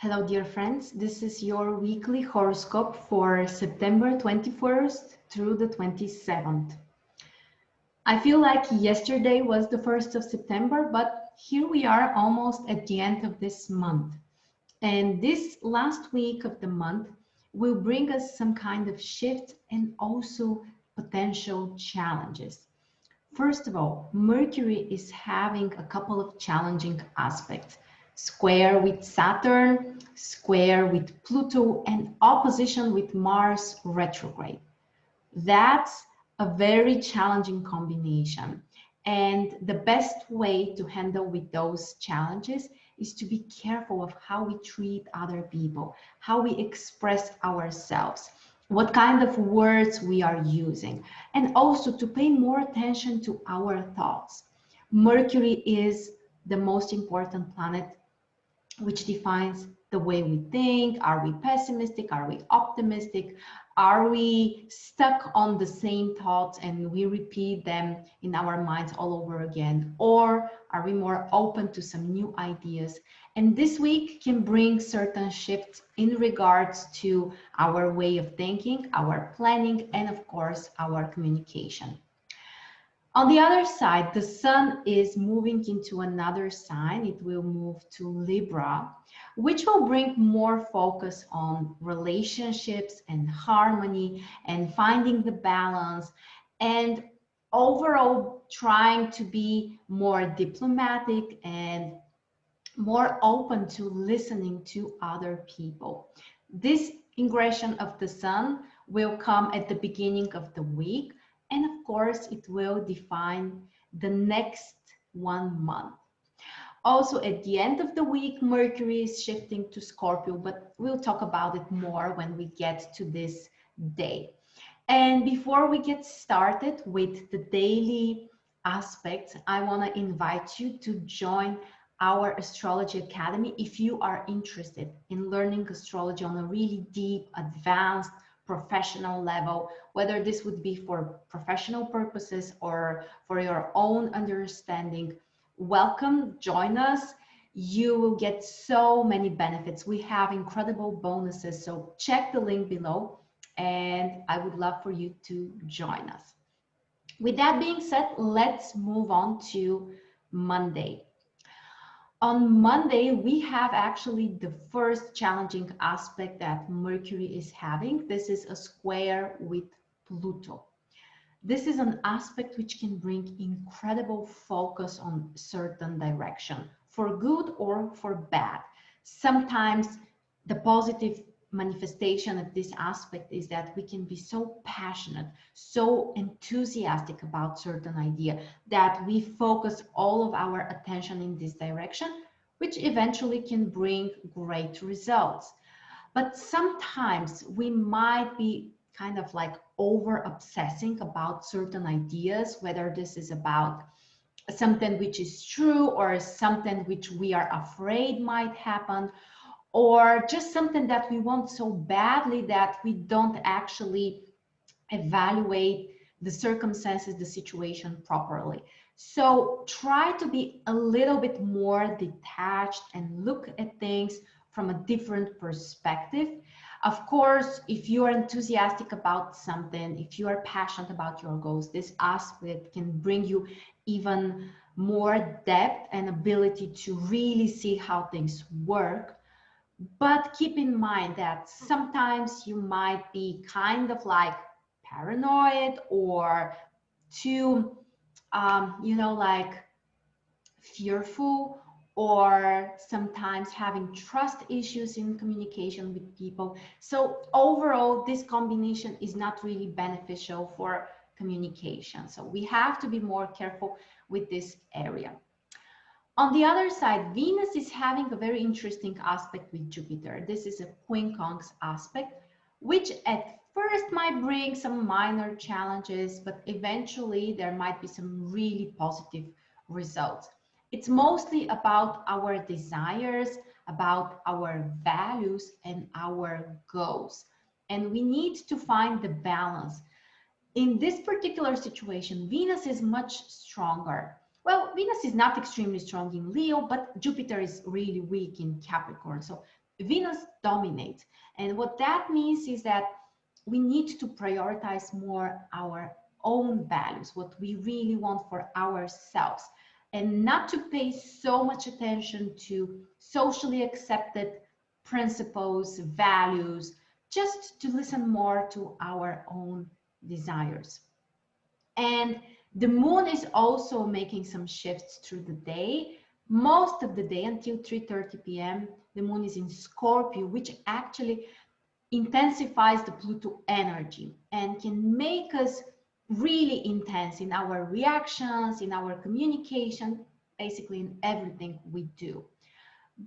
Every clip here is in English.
Hello, dear friends. This is your weekly horoscope for September 21st through the 27th. I feel like yesterday was the 1st of September, but here we are almost at the end of this month. And this last week of the month will bring us some kind of shift and also potential challenges. First of all, Mercury is having a couple of challenging aspects. Square with Saturn, square with Pluto, and opposition with Mars retrograde. That's a very challenging combination. And the best way to handle with those challenges is to be careful of how we treat other people, how we express ourselves, what kind of words we are using, and also to pay more attention to our thoughts. Mercury is the most important planet which defines the way we think. Are we pessimistic? Are we optimistic? Are we stuck on the same thoughts and we repeat them in our minds all over again? Or are we more open to some new ideas? And this week can bring certain shifts in regards to our way of thinking, our planning, and of course, our communication. On the other side, the sun is moving into another sign. It will move to Libra, which will bring more focus on relationships and harmony and finding the balance and overall trying to be more diplomatic and more open to listening to other people. This ingression of the sun will come at the beginning of the week, and of course, it will define the next 1 month. Also, at the end of the week, Mercury is shifting to Scorpio, but we'll talk about it more when we get to this day. And before we get started with the daily aspects, I want to invite you to join our Astrology Academy if you are interested in learning astrology on a really deep, advanced, professional level, whether this would be for professional purposes or for your own understanding. Welcome, join us. You will get so many benefits. We have incredible bonuses, so check the link below and I would love for you to join us. With that being said, let's move on to Monday. On Monday, we have actually the first challenging aspect that Mercury is having. This is a square with Pluto. This is an aspect which can bring incredible focus on certain direction, for good or for bad. Sometimes the positive manifestation of this aspect is that we can be so passionate, so enthusiastic about certain idea that we focus all of our attention in this direction, which eventually can bring great results. But sometimes we might be kind of like over obsessing about certain ideas, whether this is about something which is true or something which we are afraid might happen, or just something that we want so badly that we don't actually evaluate the circumstances, the situation properly. So try to be a little bit more detached and look at things from a different perspective. Of course, if you are enthusiastic about something, if you are passionate about your goals, this aspect can bring you even more depth and ability to really see how things work. But keep in mind that sometimes you might be kind of like paranoid or too, like fearful, or sometimes having trust issues in communication with people. So overall, this combination is not really beneficial for communication. So we have to be more careful with this area. On the other side, Venus is having a very interesting aspect with Jupiter. This is a quincunx aspect, which at first might bring some minor challenges, but eventually there might be some really positive results. It's mostly about our desires, about our values and our goals. And we need to find the balance. In this particular situation, Venus is much stronger. Well, Venus is not extremely strong in Leo, but Jupiter is really weak in Capricorn. So Venus dominates. And what that means is that we need to prioritize more our own values, what we really want for ourselves, and not to pay so much attention to socially accepted principles, values, just to listen more to our own desires. And the moon is also making some shifts through the day. Most of the day until 3:30 p.m., the moon is in Scorpio, which actually intensifies the Pluto energy and can make us really intense in our reactions, in our communication, basically in everything we do.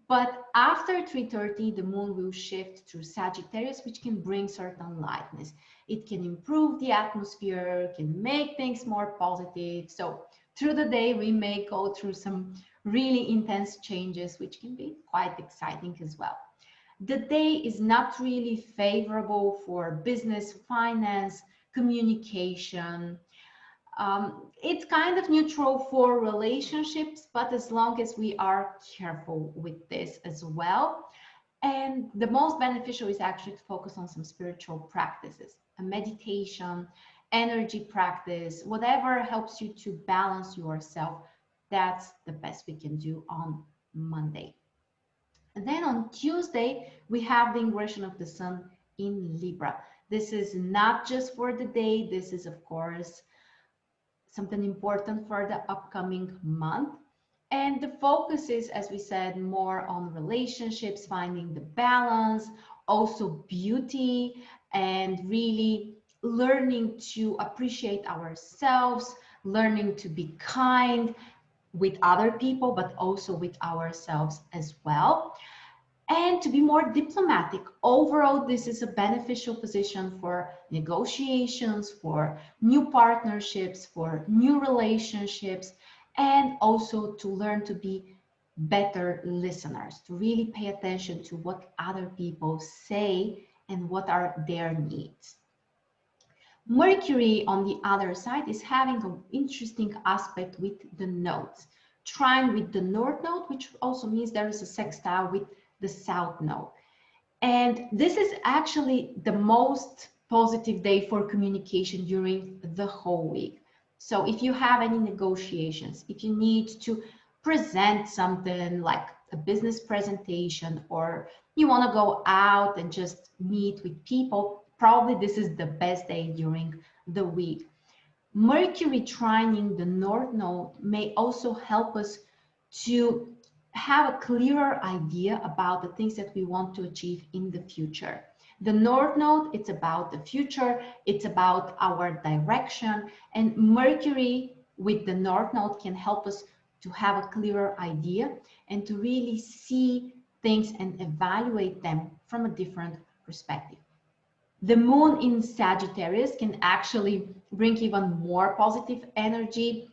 But after 3:30, the moon will shift through Sagittarius, which can bring certain lightness. It can improve the atmosphere, can make things more positive. So through the day, we may go through some really intense changes, which can be quite exciting as well. The day is not really favorable for business, finance, communication. It's kind of neutral for relationships, but as long as we are careful with this as well. And the most beneficial is actually to focus on some spiritual practices, a meditation, energy practice, whatever helps you to balance yourself. That's the best we can do on Monday. And then on Tuesday, we have the ingression of the sun in Libra. This is not just for the day. This is, of course, something important for the upcoming month. And the focus is, as we said, more on relationships, finding the balance, also beauty, and really learning to appreciate ourselves, learning to be kind with other people, but also with ourselves as well. And to be more diplomatic, overall, this is a beneficial position for negotiations, for new partnerships, for new relationships, and also to learn to be better listeners, to really pay attention to what other people say and what are their needs. Mercury, on the other side, is having an interesting aspect with the nodes, trine with the North Node, which also means there is a sextile with the South Node. And this is actually the most positive day for communication during the whole week. So if you have any negotiations, if you need to present something like a business presentation, or you want to go out and just meet with people, probably this is the best day during the week. Mercury trining the North Node may also help us to have a clearer idea about the things that we want to achieve in the future. The North Node, it's about the future, it's about our direction, and Mercury with the North Node can help us to have a clearer idea and to really see things and evaluate them from a different perspective. The moon in Sagittarius can actually bring even more positive energy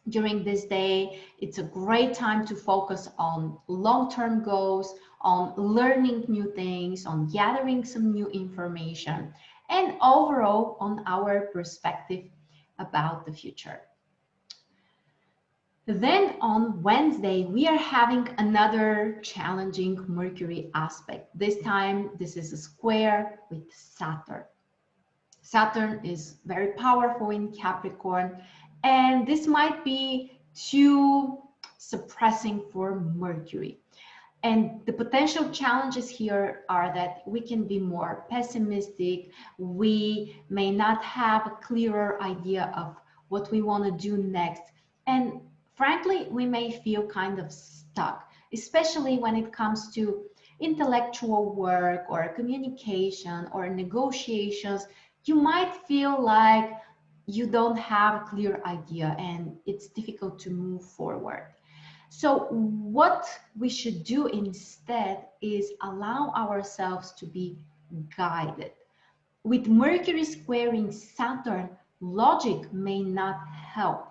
during this day. It's a great time to focus on long-term goals, on learning new things, on gathering some new information, and overall on our perspective about the future. Then on Wednesday, we are having another challenging Mercury aspect. This time, this is a square with Saturn. Saturn is very powerful in Capricorn, and this might be too suppressing for Mercury. And the potential challenges here are that we can be more pessimistic. We may not have a clearer idea of what we want to do next. And frankly, we may feel kind of stuck, especially when it comes to intellectual work or communication or negotiations. You might feel like you don't have a clear idea and it's difficult to move forward. So what we should do instead is allow ourselves to be guided. With Mercury squaring Saturn, logic may not help,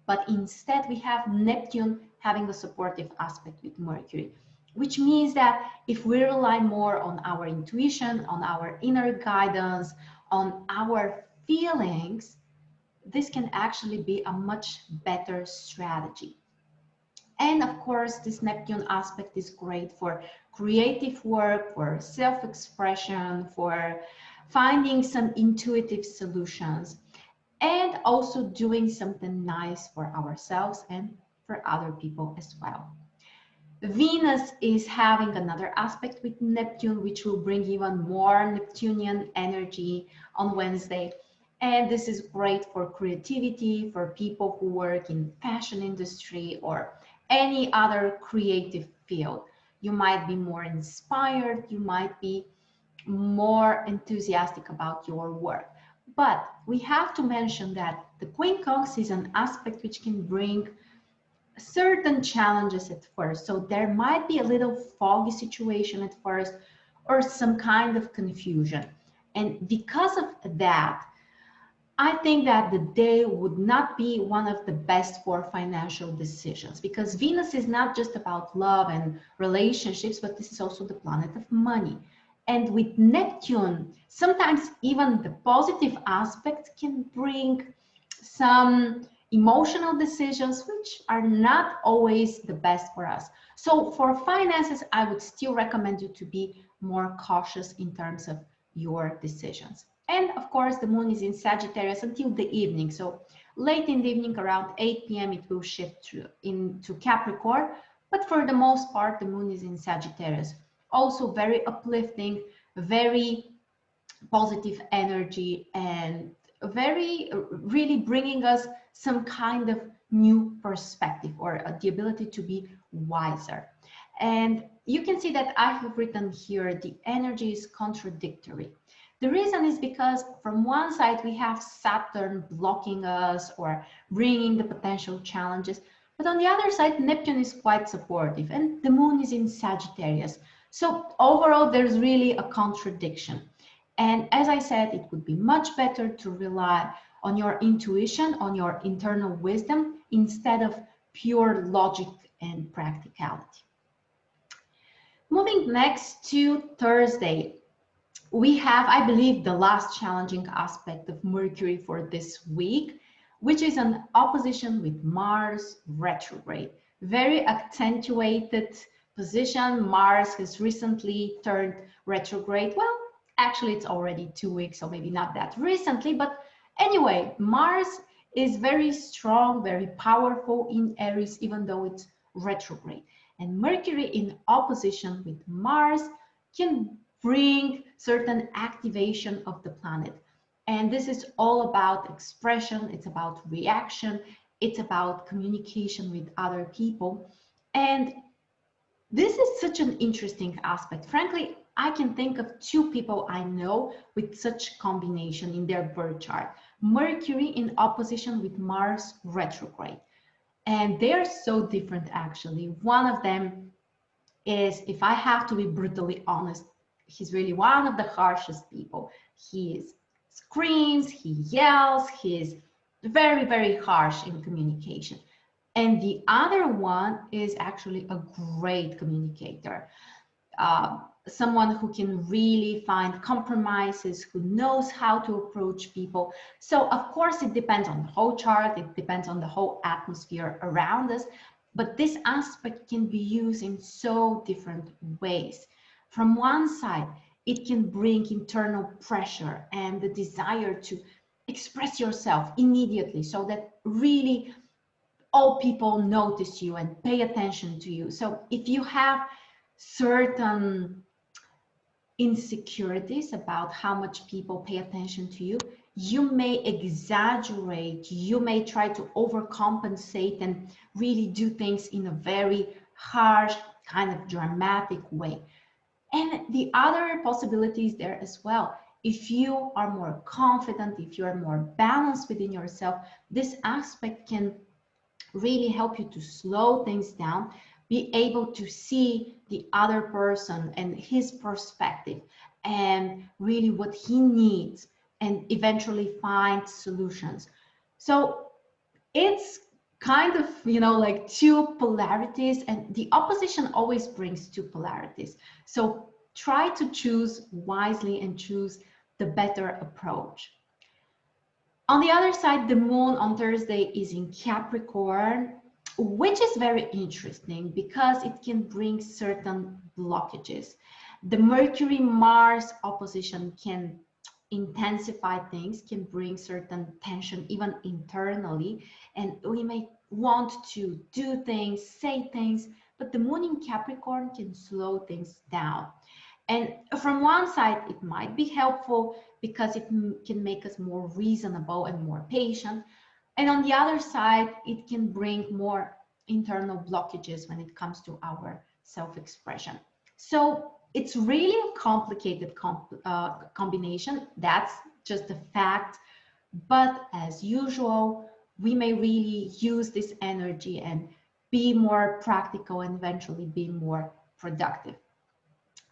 but instead we have Neptune having a supportive aspect with Mercury, which means that if we rely more on our intuition, on our inner guidance, on our feelings, this can actually be a much better strategy. And of course, this Neptune aspect is great for creative work, for self-expression, for finding some intuitive solutions, and also doing something nice for ourselves and for other people as well. Venus is having another aspect with Neptune, which will bring even more Neptunian energy on Wednesday. And this is great for creativity, for people who work in fashion industry or any other creative field. You might be more inspired, you might be more enthusiastic about your work. But we have to mention that the quincunx is an aspect which can bring certain challenges at first. So there might be a little foggy situation at first or some kind of confusion. And because of that, I think that the day would not be one of the best for financial decisions, because Venus is not just about love and relationships, but this is also the planet of money. And with Neptune, sometimes even the positive aspects can bring some emotional decisions which are not always the best for us. So for finances, I would still recommend you to be more cautious in terms of your decisions. And of course, the moon is in Sagittarius until the evening. So late in the evening, around 8 p.m., it will shift into Capricorn. But for the most part, the moon is in Sagittarius. Also very uplifting, very positive energy, and very really bringing us some kind of new perspective or the ability to be wiser. And you can see that I have written here the energy is contradictory. The reason is because from one side we have Saturn blocking us or bringing the potential challenges, but on the other side Neptune is quite supportive and the moon is in Sagittarius. So overall there's really a contradiction. And as I said, it would be much better to rely on your intuition, on your internal wisdom, instead of pure logic and practicality. Moving next to Thursday, we have, I believe, the last challenging aspect of Mercury for this week, which is an opposition with Mars retrograde. Very accentuated position. Mars has recently turned retrograde. Well, actually, it's already 2 weeks, so maybe not that recently. But anyway, Mars is very strong, very powerful in Aries, even though it's retrograde. And Mercury in opposition with Mars can bring certain activation of the planet. And this is all about expression, it's about reaction, it's about communication with other people. And this is such an interesting aspect. Frankly, I can think of 2 people I know with such combination in their birth chart. Mercury in opposition with Mars retrograde. And they're so different actually. One of them is, if I have to be brutally honest, he's really one of the harshest people. He screams, he yells, he's very, very harsh in communication. And the other one is actually a great communicator. Someone who can really find compromises, who knows how to approach people. So of course it depends on the whole chart, it depends on the whole atmosphere around us, but this aspect can be used in so different ways. From one side, it can bring internal pressure and the desire to express yourself immediately so that really all people notice you and pay attention to you. So if you have certain insecurities about how much people pay attention to you, you may exaggerate, you may try to overcompensate and really do things in a very harsh, kind of dramatic way. And the other possibility is there as well. If you are more confident, if you are more balanced within yourself, this aspect can really help you to slow things down, be able to see the other person and his perspective and really what he needs and eventually find solutions. So it's kind of, you know, like 2 polarities, and the opposition always brings 2 polarities. So try to choose wisely and choose the better approach. On the other side, the moon on Thursday is in Capricorn. which is very interesting because it can bring certain blockages. The Mercury-Mars opposition can intensify things, can bring certain tension even internally, and we may want to do things, say things, but the moon in Capricorn can slow things down. And from one side, it might be helpful because it can make us more reasonable and more patient. And on the other side, it can bring more internal blockages when it comes to our self-expression. So it's really a complicated combination. That's just a fact. But as usual, we may really use this energy and be more practical and eventually be more productive.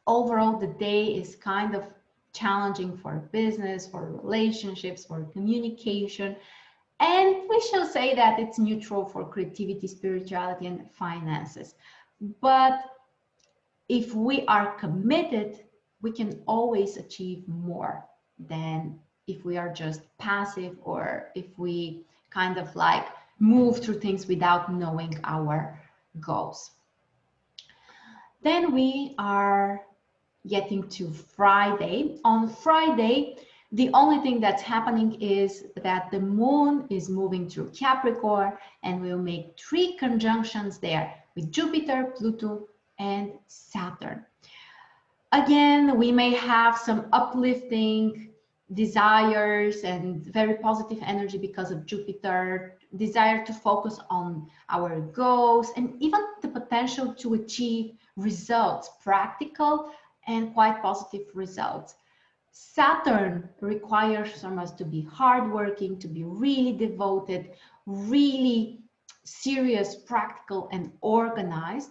Overall, the day is kind of challenging for business, for relationships, for communication. And we shall say that it's neutral for creativity, spirituality, and finances. But if we are committed, we can always achieve more than if we are just passive or if we kind of like move through things without knowing our goals. Then we are getting to Friday. On Friday, the only thing that's happening is that the moon is moving through Capricorn and we'll make 3 conjunctions there with Jupiter, Pluto, and Saturn. Again, we may have some uplifting desires and very positive energy because of Jupiter, desire to focus on our goals, and even the potential to achieve results, practical and quite positive results. Saturn requires from us to be hardworking, to be really devoted, really serious, practical, and organized.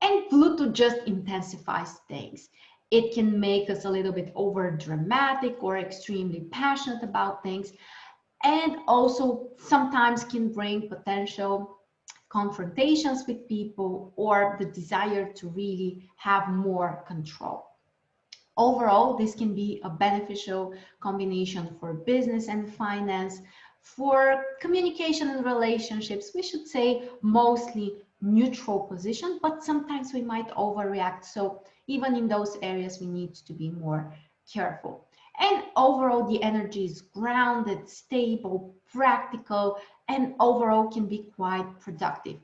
And Pluto just intensifies things. It can make us a little bit over dramatic or extremely passionate about things, and also sometimes can bring potential confrontations with people or the desire to really have more control. Overall, this can be a beneficial combination for business and finance. For communication and relationships, we should say mostly neutral position, but sometimes we might overreact. So even in those areas, we need to be more careful. And overall, the energy is grounded, stable, practical, and overall can be quite productive.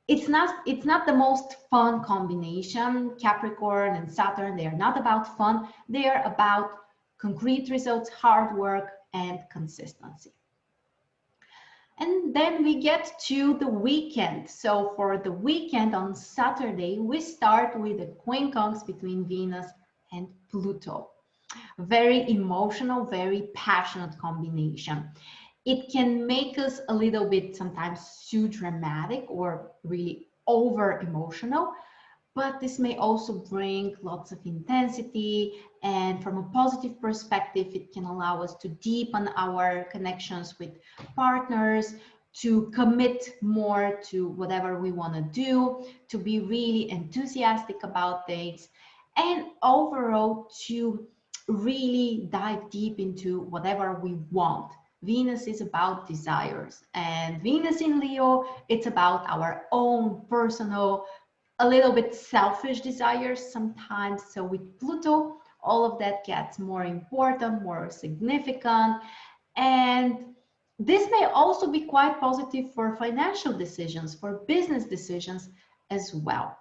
It's not the most fun combination. Capricorn and Saturn, they are not about fun. They are about concrete results, hard work, and consistency. And then we get to the weekend. So for the weekend on Saturday, we start with a quincunx between Venus and Pluto. Very emotional, very passionate combination. It can make us a little bit sometimes too dramatic or really over emotional, but this may also bring lots of intensity, and from a positive perspective, it can allow us to deepen our connections with partners, to commit more to whatever we want to do, to be really enthusiastic about things, and overall to really dive deep into whatever we want. Venus is about desires, and Venus in Leo, it's about our own personal, a little bit selfish desires sometimes. So with Pluto, all of that gets more important, more significant, and this may also be quite positive for financial decisions, for business decisions as well.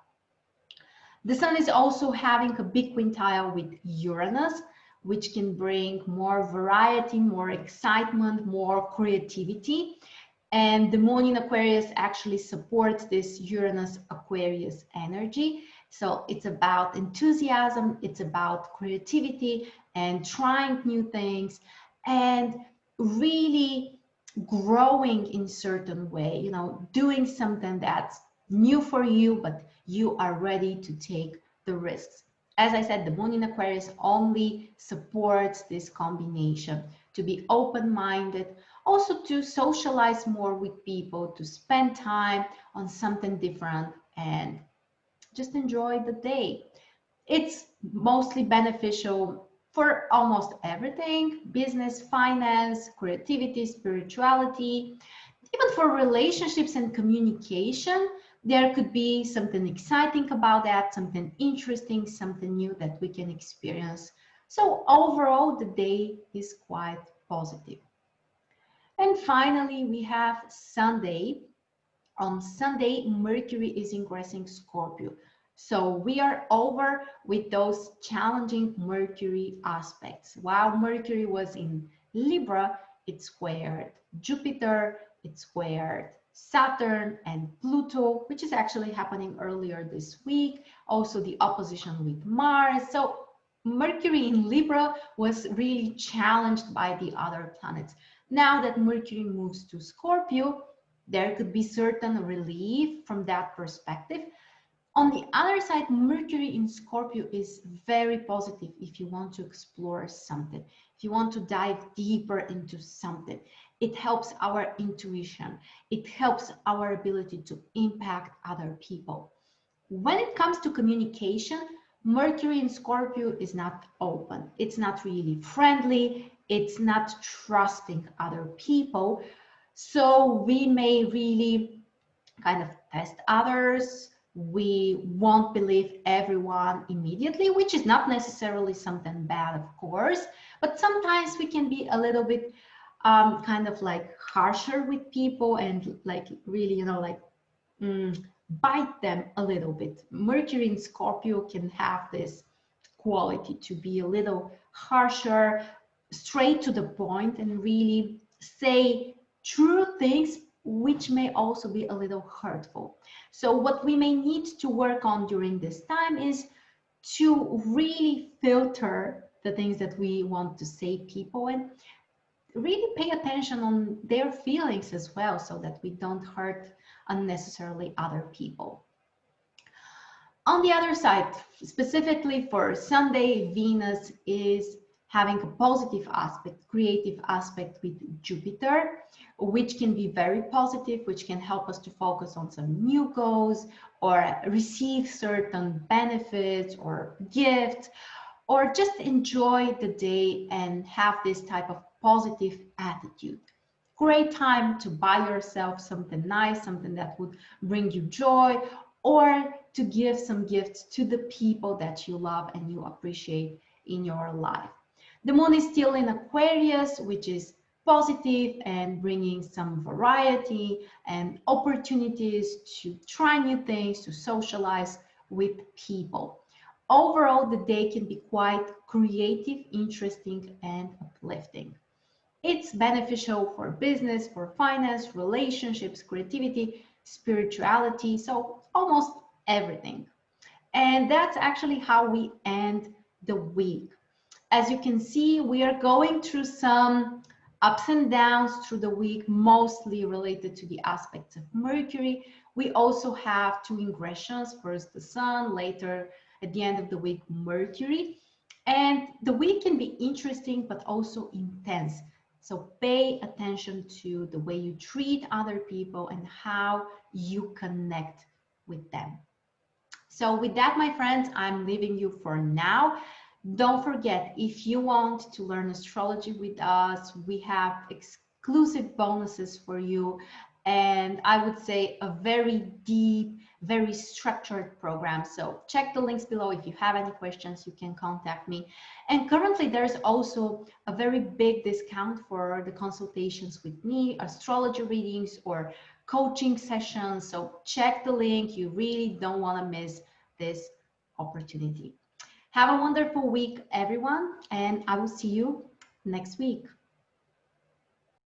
The Sun is also having a big quintile with Uranus, which can bring more variety, more excitement, more creativity. And the moon in Aquarius actually supports this Uranus Aquarius energy. So it's about enthusiasm, it's about creativity and trying new things and really growing in certain way, you know, doing something that's new for you, but you are ready to take the risks. As I said, the moon in Aquarius only supports this combination, to be open-minded, also to socialize more with people, to spend time on something different and just enjoy the day. It's mostly beneficial for almost everything: business, finance, creativity, spirituality. Even for relationships and communication, there could be something exciting about that, something interesting, something new that we can experience. So overall, the day is quite positive. And finally, we have Sunday. On Sunday, Mercury is ingressing Scorpio. So we are over with those challenging Mercury aspects. While Mercury was in Libra, it squared Jupiter, it squared Saturn and Pluto, which is actually happening earlier this week. Also the opposition with Mars. So Mercury in Libra was really challenged by the other planets. Now that Mercury moves to Scorpio, there could be certain relief from that perspective. On the other side, Mercury in Scorpio is very positive if you want to explore something, if you want to dive deeper into something. It helps our intuition. It helps our ability to impact other people. When it comes to communication, Mercury in Scorpio is not open. It's not really friendly. It's not trusting other people. So we may really kind of test others. We won't believe everyone immediately, which is not necessarily something bad, of course, but sometimes we can be a little bit kind of like harsher with people and like really, you know, like bite them a little bit. Mercury in Scorpio can have this quality to be a little harsher, straight to the point, and really say true things, which may also be a little hurtful. So what we may need to work on during this time is to really filter the things that we want to say people and really pay attention on their feelings as well, so that we don't hurt unnecessarily other people. On the other side, specifically for Sunday, Venus is having a positive aspect, creative aspect with Jupiter, which can be very positive, which can help us to focus on some new goals or receive certain benefits or gifts, or just enjoy the day and have this type of positive attitude. Great time to buy yourself something nice, something that would bring you joy, or to give some gifts to the people that you love and you appreciate in your life. The moon is still in Aquarius, which is positive and bringing some variety and opportunities to try new things, to socialize with people. Overall, the day can be quite creative, interesting, and uplifting. It's beneficial for business, for finance, relationships, creativity, spirituality, so almost everything. And that's actually how we end the week. As you can see, we are going through some ups and downs through the week, mostly related to the aspects of Mercury. We also have two ingressions, first the Sun, later at the end of the week, Mercury. And the week can be interesting, but also intense. So pay attention to the way you treat other people and how you connect with them. So with that, my friends, I'm leaving you for now. Don't forget, if you want to learn astrology with us, we have exclusive bonuses for you. And I would say a very deep, very structured program. So check the links below. If you have any questions, you can contact me. And currently there's also a very big discount for the consultations with me, astrology readings or coaching sessions. So check the link. You really don't want to miss this opportunity. Have a wonderful week, everyone, and I will see you next week.